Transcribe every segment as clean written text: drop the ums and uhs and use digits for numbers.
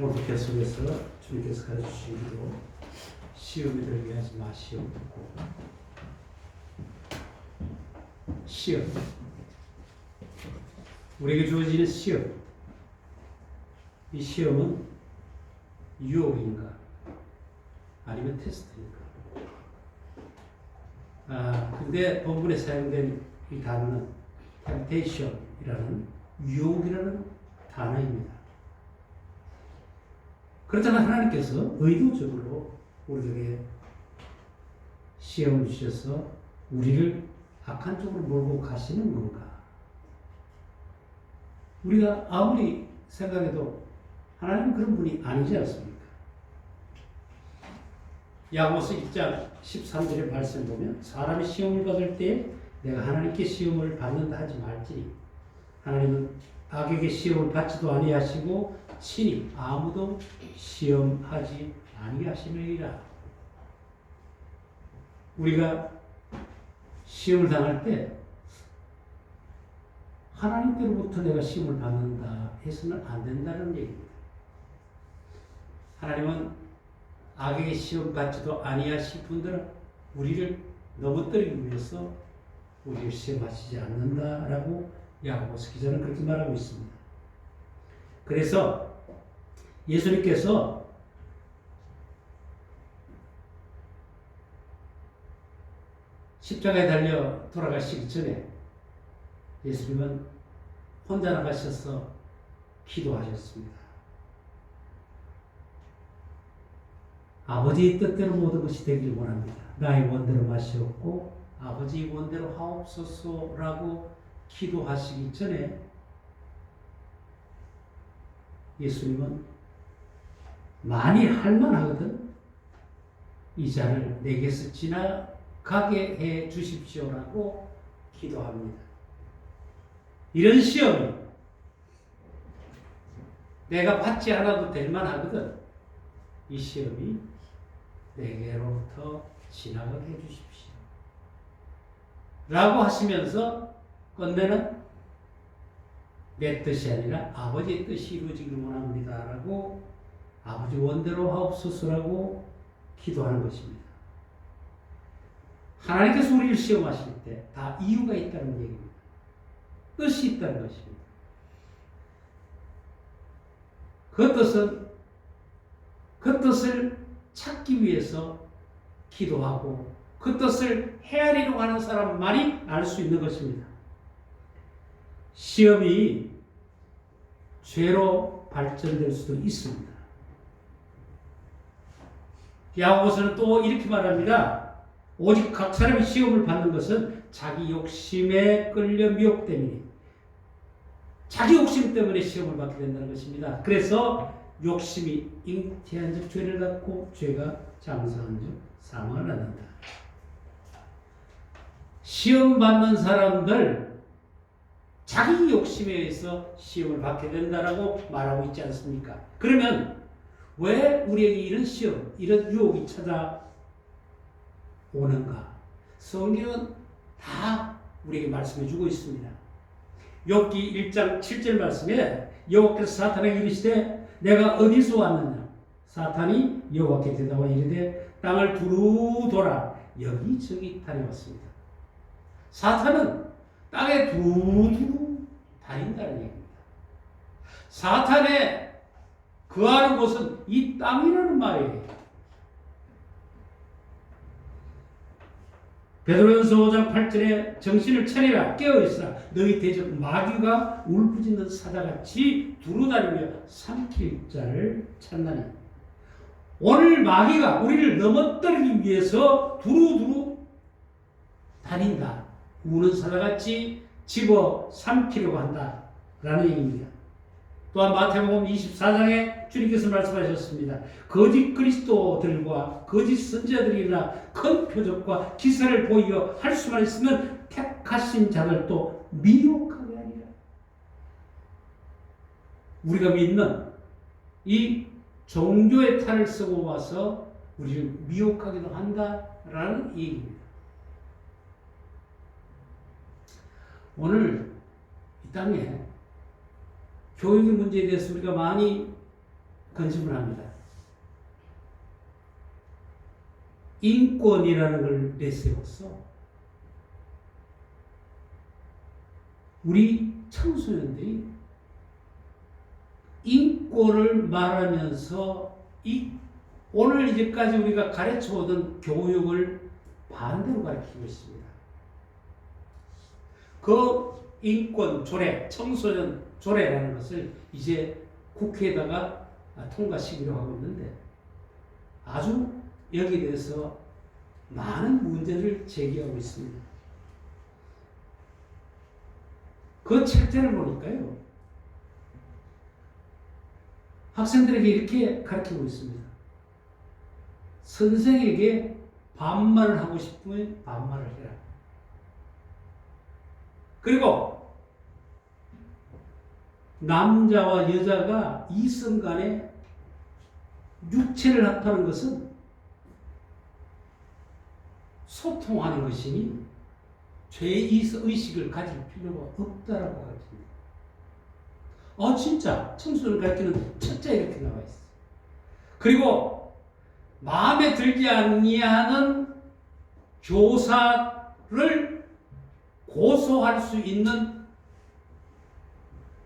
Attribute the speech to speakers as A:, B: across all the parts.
A: 오늘 계속해서 주님께서 가르치신 대로 시험에 들게 하지 마시오. 시험. 우리에게 주어지는 시험. 이 시험은 유혹인가? 아니면 테스트인가? 근데 본문에 사용된 이 단어는 temptation이라는 유혹이라는 단어입니다. 그렇다면 하나님께서 의도적으로 우리에게 시험을 주셔서 우리를 악한 쪽으로 몰고 가시는 건가? 우리가 아무리 생각해도 하나님은 그런 분이 아니지 않습니까? 야고보서 1장 13절의 말씀 보면 사람이 시험을 받을 때 내가 하나님께 시험을 받는다 하지 말지니 하나님은 악에게 시험을 받지도 아니하시고 친히 아무도 시험하지 아니하심이라. 우리가 시험을 당할 때 하나님께로부터 내가 시험을 받는다 해서는 안 된다는 얘기입니다. 하나님은 악에게 시험 받지도 아니하실 분들은 우리를 넘어뜨리기 위해서 우리를 시험하시지 않는다라고 야고보서 기자는 그렇게 말하고 있습니다. 그래서 예수님께서 십자가에 달려 돌아가시기 전에 예수님은 혼자 나가셔서 기도하셨습니다. 아버지의 뜻대로 모든 것이 되길 원합니다. 나의 원대로 마시옵고 아버지의 원대로 하옵소서라고 기도하시기 전에 예수님은 많이 할만하거든 이 잔을 내게서 지나가게 해 주십시오라고 기도합니다. 이런 시험이 내가 받지 않아도 될 만하거든 이 시험이 내게로부터 지나가게 해 주십시오 라고 하시면서 끝내는 내 뜻이 아니라 아버지의 뜻이 이루어지기를 원합니다 라고 아버지 원대로 하옵소서라고 기도하는 것입니다. 하나님께서 우리를 시험하실 때 다 이유가 있다는 얘기입니다. 뜻이 있다는 것입니다. 그 뜻을 찾기 위해서 기도하고 그 뜻을 헤아리려고 하는 사람만이 알 수 있는 것입니다. 시험이 죄로 발전될 수도 있습니다. 야고보서는 또 이렇게 말합니다. 오직 각 사람이 시험을 받는 것은 자기 욕심에 끌려 미혹됨이니 자기 욕심 때문에 시험을 받게 된다는 것입니다. 그래서 욕심이 잉태한 즉 죄를 갖고 죄가 장사한 즉 사망을 낳는다. 시험 받는 사람들 자기 욕심에 의해서 시험을 받게 된다라고 말하고 있지 않습니까? 그러면 왜 우리에게 이런 시험, 이런 유혹이 찾아오는가? 성경은 다 우리에게 말씀해 주고 있습니다. 욥기 1장 7절 말씀에 여호와께서 사탄에게 이르시되 내가 어디서 왔느냐? 사탄이 여호와께 대답하여 이르되 땅을 두루 돌아 여기저기 다녀왔습니다. 사탄은 땅에 두루두루 다닌다는 얘기입니다. 사탄의 거하는 곳은 이 땅이라는 말이에요. 베드로전서 5장 8절에 정신을 차리라 깨어있으라 너희 대적 마귀가 울부짖는 사자같이 두루다니며 삼킬 자를 찾나니. 오늘 마귀가 우리를 넘어뜨리기 위해서 두루두루 다닌다. 우는 사자같이 집어 삼키려고 한다라는 얘기입니다. 또한 마태복음 24장에 주님께서 말씀하셨습니다. 거짓 그리스도들과 거짓 선지자들이나 큰 표적과 기사를 보이어 할 수만 있으면 택하신 자들도 미혹하게 하리라. 우리가 믿는 이 종교의 탈을 쓰고 와서 우리를 미혹하기도 한다라는 얘기입니다. 오늘 이 땅에 교육의 문제에 대해서 우리가 많이 건심을 합니다. 인권이라는 걸 내세웠어. 우리 청소년들이 인권을 말하면서 오늘 이제까지 우리가 가르쳐오던 교육을 반대로 가르치고 있습니다. 그 인권 조례, 청소년 조례라는 것을 이제 국회에다가 통과시키려 하고 있는데 아주 여기에 대해서 많은 문제를 제기하고 있습니다. 그 책자를 보니까요, 학생들에게 이렇게 가르치고 있습니다. 선생에게 반말을 하고 싶으면 반말을 해라. 그리고 남자와 여자가 이성 간에 육체를 합하는 것은 소통하는 것이니 죄의식을 가질 필요가 없다라고 가르칩니다. 진짜 청소년을 가르치는 첫째 이렇게 나와 있어요. 그리고 마음에 들지 아니하는 교사를 고소할 수 있는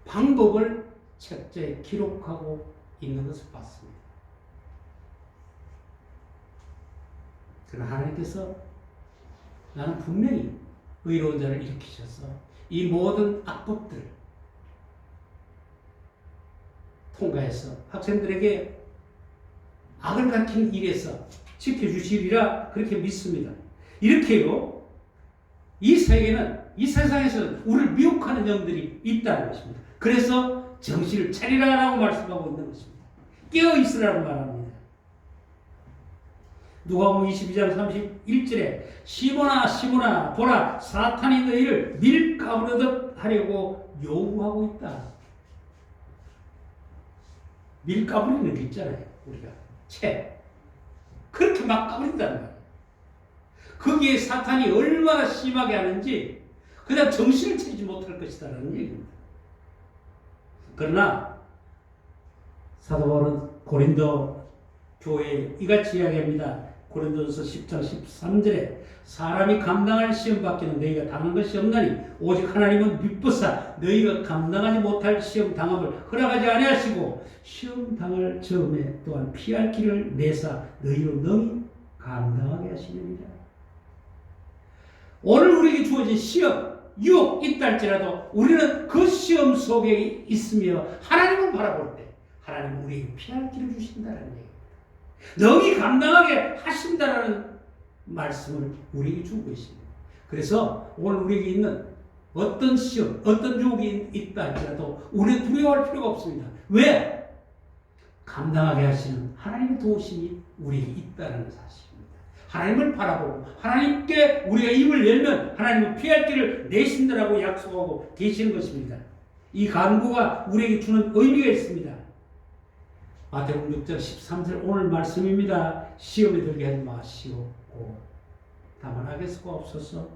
A: 방법을 책자에 기록하고 있는 것을 봤습니다. 그러나 하나님께서 나는 분명히 의로운 자를 일으키셔서 이 모든 악법들을 통과해서 학생들에게 악을 가르치는 일에서 지켜주시리라 그렇게 믿습니다. 이렇게요, 이 세계는, 이 세상에서는 우리를 미혹하는 영들이 있다는 것입니다. 그래서 정신을 차리라라고 말씀하고 있는 것입니다. 깨어있으라고 말합니다. 누가복음 22장 31절에 시몬아 시몬아 보라 사탄이 너희를 밀가부르듯 하려고 요구하고 있다. 밀가부리는 게 있잖아요. 우리가 채 그렇게 막 까부린다는 거예요. 거기에 사탄이 얼마나 심하게 하는지 그냥 정신을 차리지 못할 것이다라는 얘기입니다. 그러나 사도 바울은 고린도 교회에 이같이 이야기합니다. 고린도전서 10장 13절에 사람이 감당할 시험 밖에는 너희가 당한 것이 없나니 오직 하나님은 미쁘사 너희가 감당하지 못할 시험 당함을 허락하지 아니하시고 시험 당할 점에 또한 피할 길을 내사 너희로 능히 감당하게 하시느니라. 오늘 우리에게 주어진 시험, 유혹 있다 할지라도 우리는 그 시험 속에 있으며 하나님을 바라볼 때 하나님은 우리에게 피할 길을 주신다는 얘기입니다. 능히 감당하게 하신다라는 말씀을 우리에게 주고 계십니다. 그래서 오늘 우리에게 있는 어떤 시험, 어떤 유혹이 있다 할지라도 우리는 두려워할 필요가 없습니다. 왜? 감당하게 하시는 하나님의 도우심이 우리에게 있다는 사실입니다. 하나님을 바라보고 하나님께 우리가 입을 열면 하나님은 피할 길을 내신다라고 약속하고 계시는 것입니다. 이 간구가 우리에게 주는 의미가 있습니다. 마태복음 6장 13절 오늘 말씀입니다. 시험에 들게 하지 마시옵고 다만 하겠수가 없어서.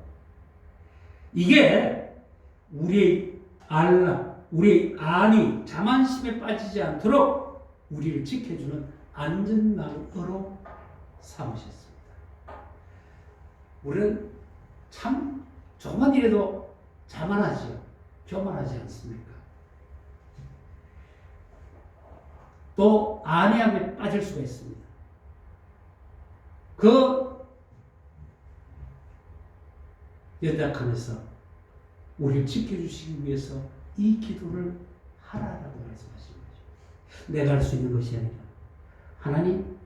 A: 이게 우리의 우리의 안위, 자만심에 빠지지 않도록 우리를 지켜주는 안전망으로 삼으셨습니다. 우리는 참 조금만 이라도 자만하지요. 교만하지 않습니까? 또 안해함에 빠질 수가 있습니다. 그 연약함에서 우리를 지켜주시기 위해서 이 기도를 하라라고 말씀하신 거죠. 내가 할 수 있는 것이 아니라 하나님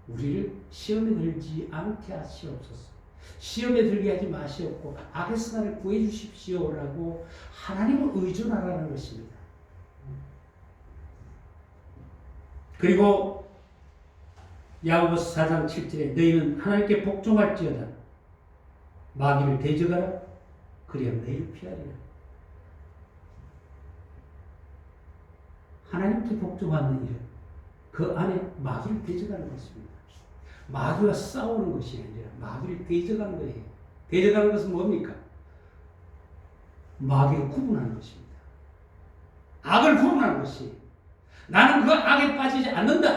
A: 우리를 시험에 들지 않게 하시옵소서. 시험에 들게 하지 마시옵고 악에서 나를 구해 주십시오라고 하나님을 의존하라는 것입니다. 그리고 야고보서 4장 7절에 너희는 하나님께 복종할지어다 마귀를 대적하라 그리하면 너희를 피하리라. 하나님께 복종하는 일은 그 안에 마귀를 대적하는 것입니다. 마귀와 싸우는 것이 아니라 마귀를 대적하는 거예요. 대적하는 것은 뭡니까? 마귀를 구분하는 것입니다. 악을 구분하는 것이 나는 그 악에 빠지지 않는다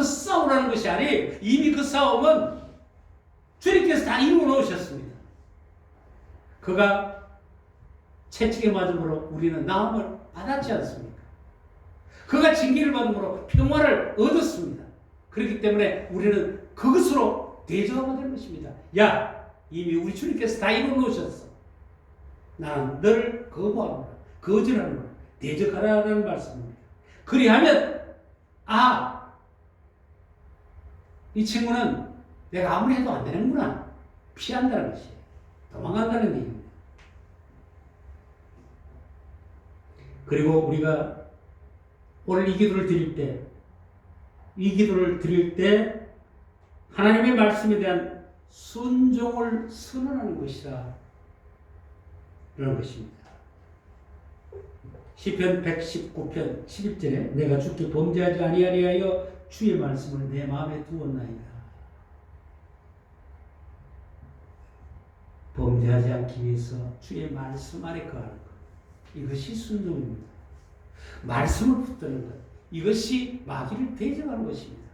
A: 가서 싸우라는 것이 아니에요. 이미 그 싸움은 주님께서 다 이루어 놓으셨습니다. 그가 채찍에 맞음으로 우리는 나음을 받았지 않습니까? 그가 징계를 받음으로 평화를 얻었습니다. 그렇기 때문에 우리는 그것으로 대적하면 되는 것입니다. 야, 이미 우리 주님께서 다 이루어 놓으셨어. 나는 너를 거부하노라, 거절하노라, 대적하라는 말씀입니다. 그리하면 이 친구는 내가 아무리 해도 안 되는구나. 피한다는 것이에요. 도망간다는 얘기입니다. 그리고 우리가 오늘 이 기도를 드릴 때 하나님의 말씀에 대한 순종을 선언하는 것이라 라는 것입니다. 시편 119편 11절에 내가 주께 범죄하지 아니하리하여 주의 말씀을 내 마음에 두었나이다. 범죄하지 않기 위해서 주의 말씀 안에 거하는 것, 이것이 순종입니다. 말씀을 붙드는 것, 이것이 마귀를 대적하는 것입니다.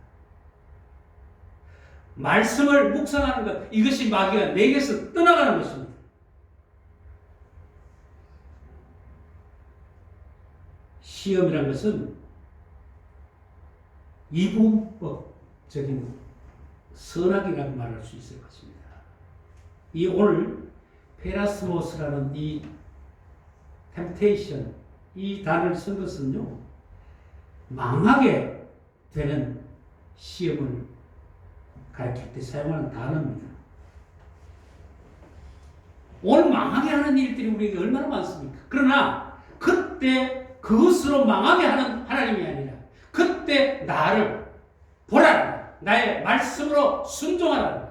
A: 말씀을 묵상하는 것, 이것이 마귀가 내게서 떠나가는 것입니다. 시험이라는 것은 이분법적인 선악이라고 말할 수 있을 것입니다. 이 오늘 페라스모스라는 이 템테이션, 이 단어를 쓴 것은요, 망하게 되는 시험을 가르칠 때 사용하는 단어입니다. 오늘 망하게 하는 일들이 우리에게 얼마나 많습니까? 그러나 그때 그것으로 망하게 하는 하나님이 아니라 그때 나를 보라, 나의 말씀으로 순종하라.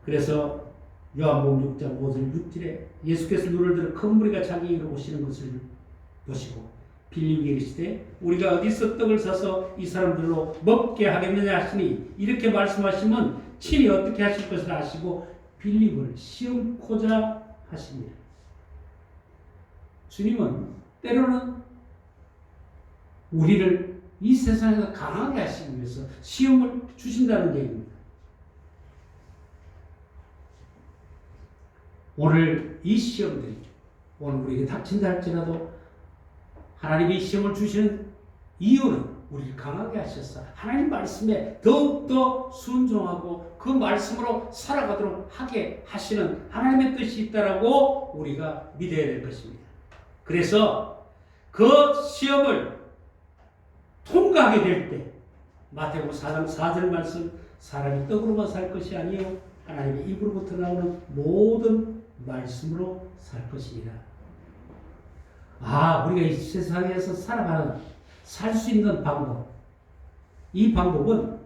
A: 그래서 요한복음 6장 5절 6절에 예수께서 눈을 들어 큰 무리가 자기에게로 오시는 것을 보시고 빌립에게 이르시되 우리가 어디서 떡을 사서 이 사람들로 먹게 하겠느냐 하시니 이렇게 말씀하시면 친히 어떻게 하실 것을 아시고 빌립을 시험코자 하시니라. 주님은 때로는 우리를 이 세상에서 강하게 하시기 위해서 시험을 주신다는 얘기입니다. 오늘 이 시험들이 오늘 우리에게 닥친다 할지라도 하나님이 시험을 주시는 이유는 우리를 강하게 하셔서 하나님 말씀에 더욱더 순종하고 그 말씀으로 살아가도록 하게 하시는 하나님의 뜻이 있다라고 우리가 믿어야 될 것입니다. 그래서 그 시험을 통과하게 될 때 마태복음 4장 4절 말씀 사람이 떡으로만 살 것이 아니요 하나님의 입으로부터 나오는 모든 말씀으로 살 것이니라. 우리가 이 세상에서 살 수 있는 방법, 이 방법은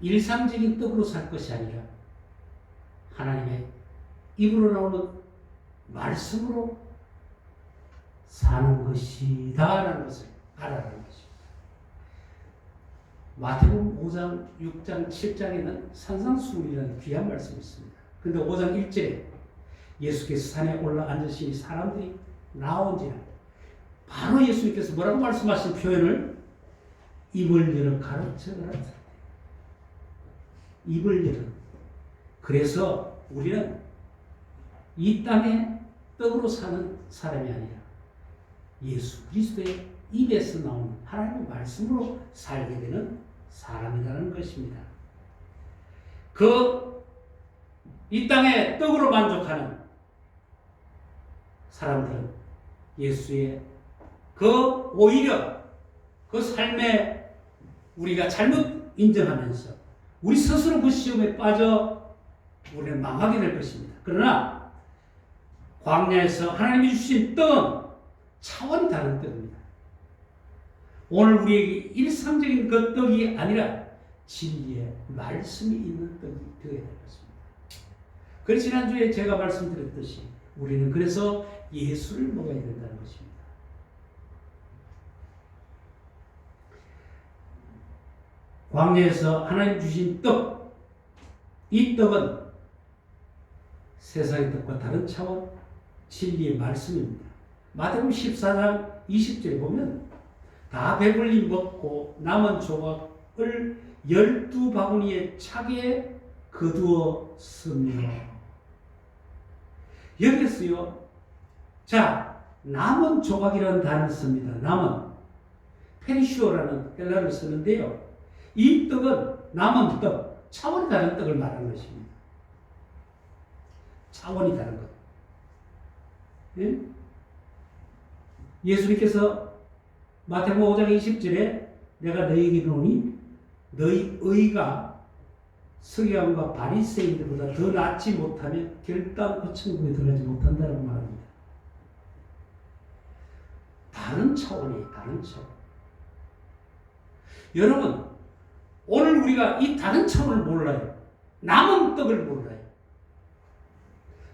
A: 일상적인 떡으로 살 것이 아니라 하나님의 입으로 나오는 말씀으로 사는 것이다 라는 것을 알아라는 것입니다. 마태복음 5장, 6장, 7장에는 산상수훈이라는 귀한 말씀이 있습니다. 그런데 5장 1절에 예수께서 산에 올라 앉으시니 사람들이 나온지라 바로 예수님께서 뭐라고 말씀하신 표현을 입을 열어 가르쳐라. 입을 열어. 그래서 우리는 이 땅에 떡으로 사는 사람이 아니라 예수 그리스도의 입에서 나오는 하나님의 말씀으로 살게 되는 사람이라는 것입니다. 이 땅에 떡으로 만족하는 사람들은 예수의 오히려 그 삶에 우리가 잘못 인정하면서 우리 스스로 그 시험에 빠져 우리는 망하게 될 것입니다. 그러나 광야에서 하나님이 주신 떡은 차원이 다른 떡입니다. 오늘 우리에게 일상적인 그 떡이 아니라 진리의 말씀이 있는 떡이 되어야 될 것입니다. 그래서 지난주에 제가 말씀드렸듯이 우리는 그래서 예수를 먹어야 된다는 것입니다. 광야에서 하나님 주신 떡, 이 떡은 세상의 떡과 다른 차원 진리의 말씀입니다. 마태복음 14장 20절에 보면 다 배불리 먹고 남은 조각을 12바구니에 차게 거두었으며. 여기서요, 자, 남은 조각이라는 단어를 씁니다. 남은 페리시오라는 헬라어를 쓰는데요, 이 떡은 남은 떡, 차원이 다른 떡을 말하는 것입니다. 차원이 다른 것. 예? 예수님께서 마태복음 5장 20절에 내가 너희에게 이르노니 너희 의가 서기관과 바리새인들보다 더 낫지 못하면 결단코 천국에 들어가지 못한다고 말합니다. 다른 차원이에요. 다른 차원. 여러분, 오늘 우리가 이 다른 차원을 몰라요. 남은 떡을 몰라요.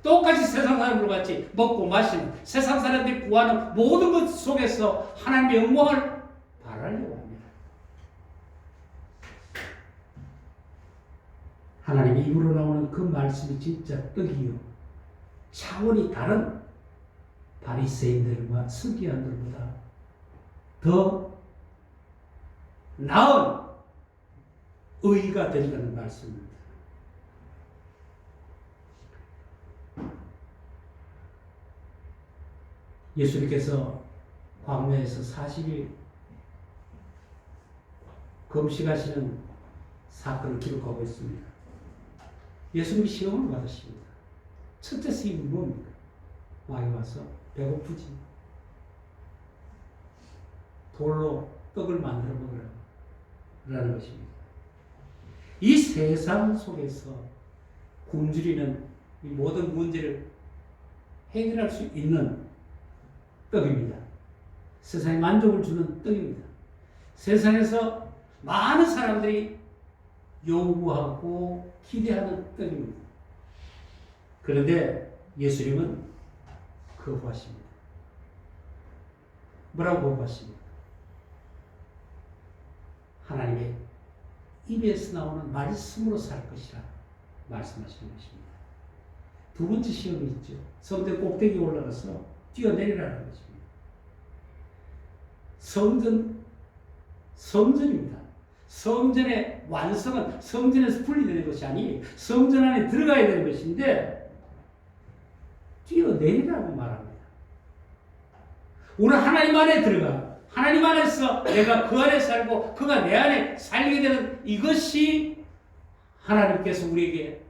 A: 똑같이 세상 사람들 같이 먹고 마시는, 세상 사람들이 구하는 모든 것 속에서 하나님의 영광을 바라려고 합니다. 하나님의 입으로 나오는 그 말씀이 진짜 떡이요, 차원이 다른 바리새인들과 서기관들보다 더 나은 의가 된다는 말씀입니다. 예수님께서 광야에서 40일 금식하시는 사건을 기록하고 있습니다. 예수님이 시험을 받으십니다. 첫째 시험이 뭡니까? 마귀 와서 배고프지, 돌로 떡을 만들어 먹으라는 것입니다. 이 세상 속에서 굶주리는 이 모든 문제를 해결할 수 있는 떡입니다. 세상에 만족을 주는 떡입니다. 세상에서 많은 사람들이 요구하고 기대하는 떡입니다. 그런데 예수님은 거부하십니다. 뭐라고 거부하십니까? 하나님의 입에서 나오는 말씀으로 살 것이라 말씀하시는 것입니다. 두 번째 시험이 있죠. 성전 꼭대기에 올라가서 뛰어내리라는 것입니다. 성전입니다. 성전의 완성은 성전에서 분리되는 것이 아니에요. 성전 안에 들어가야 되는 것인데 뛰어내리라고 말합니다. 우리 하나님 안에 들어가, 하나님 안에서 내가 그 안에 살고 그가 내 안에 살게 되는 이것이 하나님께서 우리에게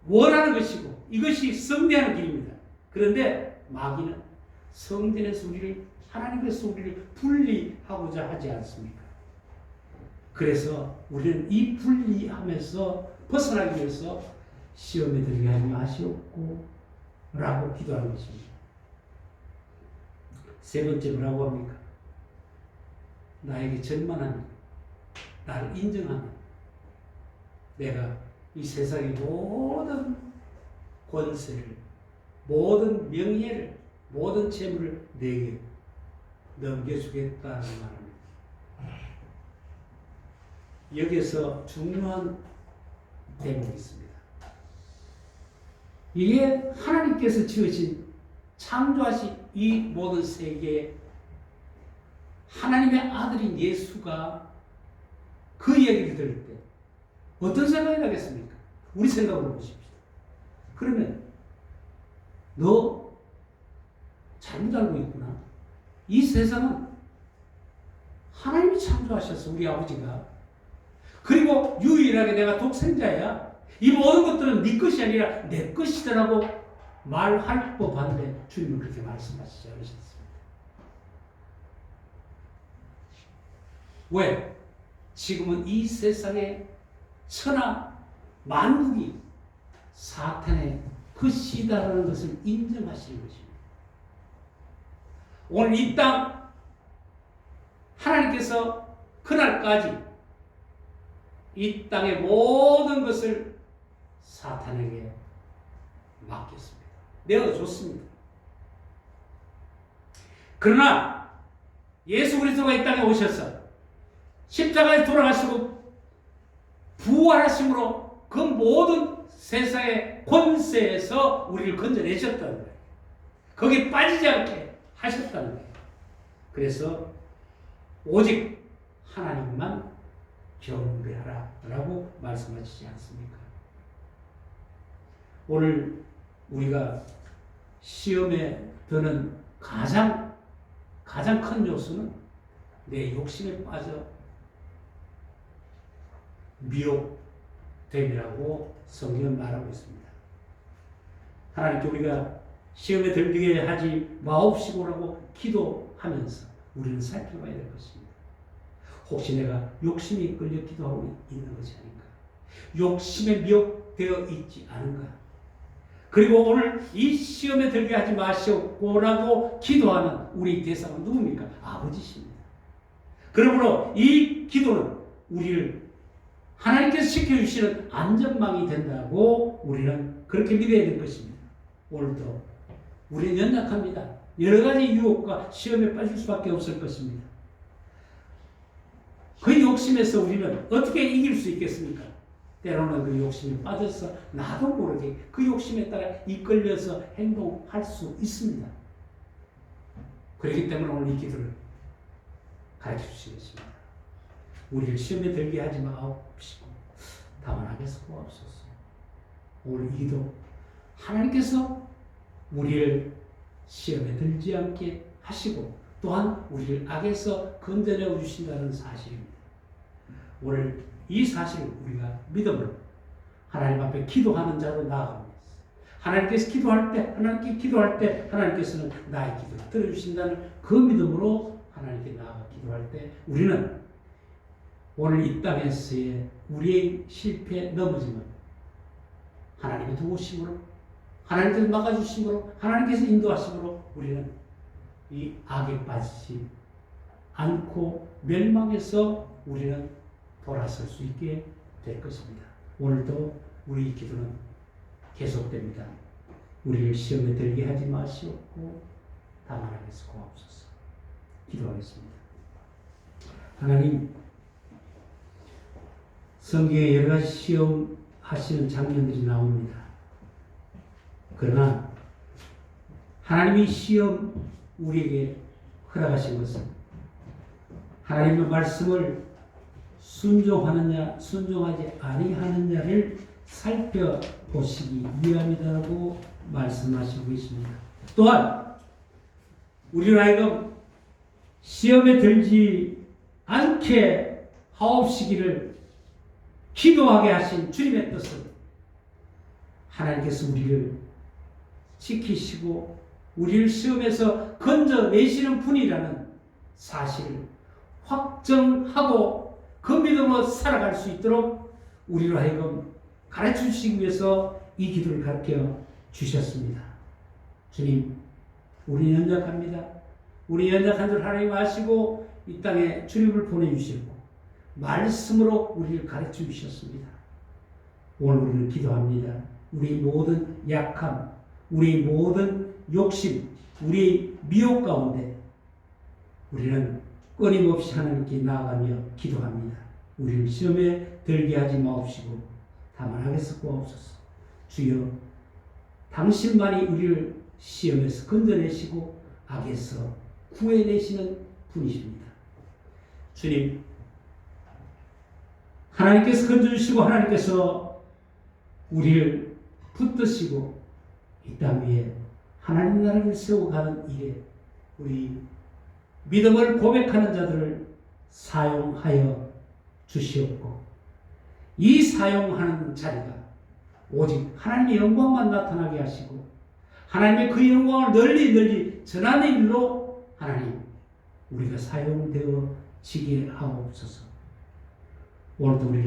A: 원하는 것이고 이것이 승리하는 길입니다. 그런데 마귀는 성전에서 우리를, 하나님께서 우리를 분리하고자 하지 않습니까? 그래서 우리는 이 분리함에서 벗어나기 위해서 시험에 들게 하지 마시옵고 라고 기도하는 것입니다. 세 번째 뭐라고 합니까? 나에게 전만하면, 나를 인정하면 내가 이 세상의 모든 권세를, 모든 명예를, 모든 재물을 내게 넘겨주겠다는 말입니다. 여기서 중요한 대목이 있습니다. 이게 하나님께서 지으신, 창조하신 이 모든 세계에 하나님의 아들인 예수가 그 얘기를 들을 때 어떤 생각이 나겠습니까? 우리 생각으로 보십시오. 그러면 너 잘못 알고 있구나. 이 세상은 하나님이 창조하셨어, 우리 아버지가. 그리고 유일하게 내가 독생자야. 이 모든 것들은 네 것이 아니라 내 것이다라고 말할 법한데 주님은 그렇게 말씀하시지 않으셨습니다. 왜? 지금은 이 세상의 천하 만국이 사탄의 것이다라는 것을 인정하시는 것입니다. 오늘 이 땅 하나님께서 그날까지 이 땅의 모든 것을 사탄에게 맡겼습니다. 내어줬습니다. 그러나 예수 그리스도가 이 땅에 오셔서 십자가에 돌아가시고 부활하심으로 그 모든 세상의 권세에서 우리를 건져내셨다는 거예요. 거기에 빠지지 않게 하셨다는 거예요. 그래서 오직 하나님만 경배하라 라고 말씀하시지 않습니까? 오늘 우리가 시험에 드는 가장 큰 요소는 내 욕심에 빠져 미혹됨이라고 성경은 말하고 있습니다. 하나님께 우리가 시험에 들게 하지 마옵시고라고 기도하면서 우리는 살펴봐야 될 것입니다. 혹시 내가 욕심이 끌려 기도하고 있는 것이 아닌가? 욕심에 미혹되어 있지 않은가? 그리고 오늘 이 시험에 들게 하지 마시옵고라고 기도하는 우리 대상은 누굽니까? 아버지십니다. 그러므로 이 기도는 우리를 하나님께서 지켜주시는 안전망이 된다고 우리는 그렇게 믿어야 될 것입니다. 오늘도 우리는 연약합니다. 여러 가지 유혹과 시험에 빠질 수밖에 없을 것입니다. 그 욕심에서 우리는 어떻게 이길 수 있겠습니까? 때로는 그 욕심에 빠져서 나도 모르게 그 욕심에 따라 이끌려서 행동할 수 있습니다. 그렇기 때문에 오늘 이 기도를 가르쳐 주시겠습니다. 우리를 시험에 들게 하지 마옵시고 다만 하겠소 없소서. 오늘 이 기도 하나님께서 우리를 시험에 들지 않게 하시고 또한 우리를 악에서 건져내 주신다는 사실입니다. 오늘 이 사실을 우리가 믿음으로 하나님 앞에 기도하는 자로 나아갑니다. 하나님께서 하나님께 기도할 때 하나님께서는 나의 기도를 들어주신다는 그 믿음으로 하나님께 나아가 기도할 때 우리는 오늘 이 땅에서의 우리의 실패 넘어짐은 하나님의 도우심으로 하나님께서 막아주심으로 하나님께서 인도하심으로 우리는 이 악에 빠지지 않고 멸망해서 우리는 돌아설 수 있게 될 것입니다. 오늘도 우리 기도는 계속됩니다. 우리를 시험에 들게 하지 마시옵고 다만 하겠소 고옵소서. 기도하겠습니다. 하나님, 성경에 여러 가지 시험하시는 장면들이 나옵니다. 그러나 하나님이 시험 우리에게 허락하신 것은 하나님의 말씀을 순종하느냐 순종하지 아니하느냐를 살펴보시기 위함이라고 말씀하시고 있습니다. 또한 우리로 하여금 시험에 들지 않게 하옵시기를 기도하게 하신 주님의 뜻은 하나님께서 우리를 지키시고 우리를 시험에서 건져내시는 분이라는 사실을 확정하고 그 믿음으로 살아갈 수 있도록 우리로 하여금 가르쳐 주시기 위해서 이 기도를 가르쳐 주셨습니다. 주님, 우리 연약합니다. 우리 연약한 줄 하나님 아시고 이 땅에 주님을 보내주셨고 말씀으로 우리를 가르쳐 주셨습니다. 오늘 우리는 기도합니다. 우리 모든 약함, 우리 모든 욕심, 우리 미혹 가운데 우리는 끊임없이 하나님께 나아가며 기도합니다. 우리를 시험에 들게 하지 마옵시고 다만 하겠소 고옵소서. 주여, 당신만이 우리를 시험에서 건져내시고 악에서 구해내시는 분이십니다. 주님, 하나님께서 건져주시고 하나님께서 우리를 붙드시고 이 땅 위에 하나님 나라를 세워가는 일에 우리 믿음을 고백하는 자들을 사용하여 주시옵고 이 사용하는 자리가 오직 하나님의 영광만 나타나게 하시고 하나님의 그 영광을 널리 전하는 일로 하나님 우리가 사용되어지게 하옵소서. 오늘도 우리를